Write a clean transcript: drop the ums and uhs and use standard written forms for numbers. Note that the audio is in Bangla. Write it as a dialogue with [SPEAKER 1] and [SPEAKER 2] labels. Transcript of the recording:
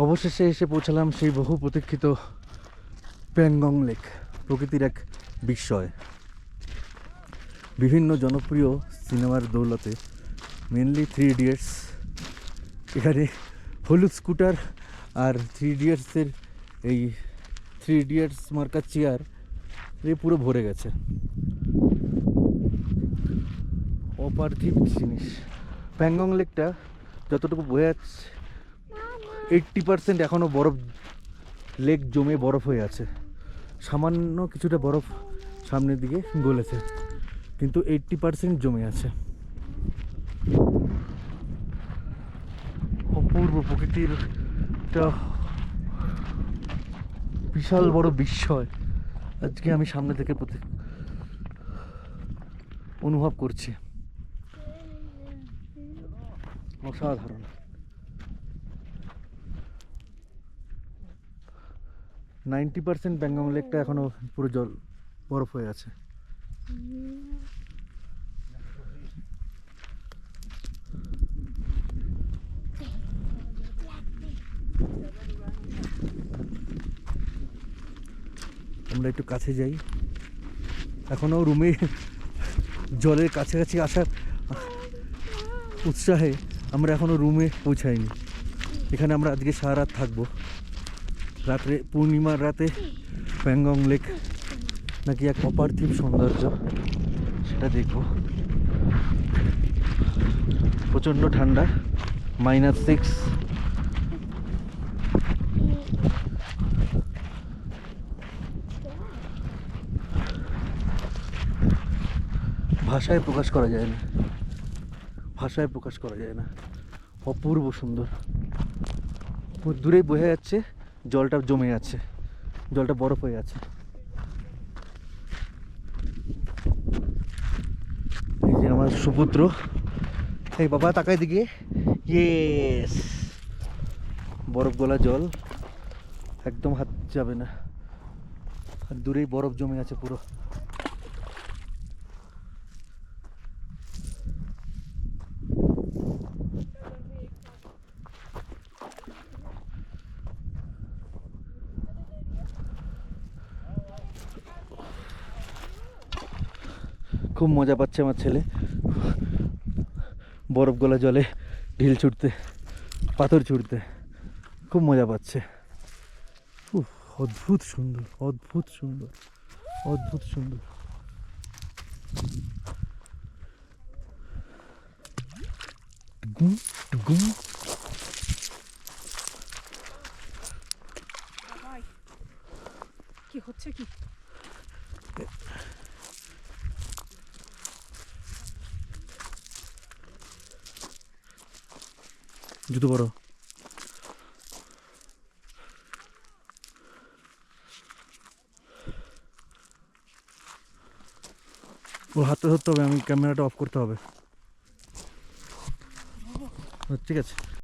[SPEAKER 1] অবশেষে এসে পৌঁছালাম সেই বহু প্রতীক্ষিত প্যাংগং লেক, প্রকৃতির এক বিস্ময়। বিভিন্ন জনপ্রিয় সিনেমার দৌলতে, মেনলি 3 ইডিয়টস, এখানে হলুদ স্কুটার আর 3 ইডিয়টসের এই 3 ইডিয়টস মার্কা চেয়ার পুরো ভরে গেছে। অপার্থিব জিনিস। প্যাংগং লেকটা যতটুকু বোঝা যাচ্ছে 80% এখনও বরফ, লেক জমে বরফ হয়ে আছে। সামান্য কিছুটা বরফ সামনের দিকে গলেছে, কিন্তু 80% জমে আছে। অপূর্ব প্রকৃতির একটা বিশাল বড় বিস্ময় আজকে আমি সামনে থেকে অনুভব করছি। অসাধারণ। নাইনটি পার্সেন্ট প্যাংগং লেকটা এখনো পুরো জল বরফ হয়ে আছে। আমরা একটু কাছে যাই। এখনো রুমে জলের কাছাকাছি আসার উৎসাহে আমরা এখনো রুমে পৌঁছাইনি। এখানে আমরা আজকে সারা রাত থাকবো। রাত্রে, পূর্ণিমার রাতে প্যাংগং লেক নাকি এক অপার্থিব সৌন্দর্য, সেটা দেখব। প্রচণ্ড ঠান্ডা, -6। ভাষায় প্রকাশ করা যায় না, ভাষায় প্রকাশ করা যায় না। অপূর্ব সুন্দর। দূরেই বোঝা যাচ্ছে জলটা জমে আছে, জলটা বরফ হয়ে আছে। এই যে আমার সুপুত্র, এই বাবা তাকায় দিকে, ইয়েস, বরফ গলা জল, একদম হাত যাবে না। আর দূরেই বরফ জমে আছে পুরো। খুব মজা পাচ্ছে আমার ছেলে বরফ গলা জলে ঢিল ছুটতে, পাথর ছুটতে খুব মজা পাচ্ছে। অদ্ভুত সুন্দর, অদ্ভুত সুন্দর, অদ্ভুত সুন্দর। গুম গুম।
[SPEAKER 2] কি হচ্ছে কি?
[SPEAKER 1] জুতো বড়। ওর হাতটা ধরতে হবে, আমি ক্যামেরাটা অফ করতে হবে। ঠিক আছে।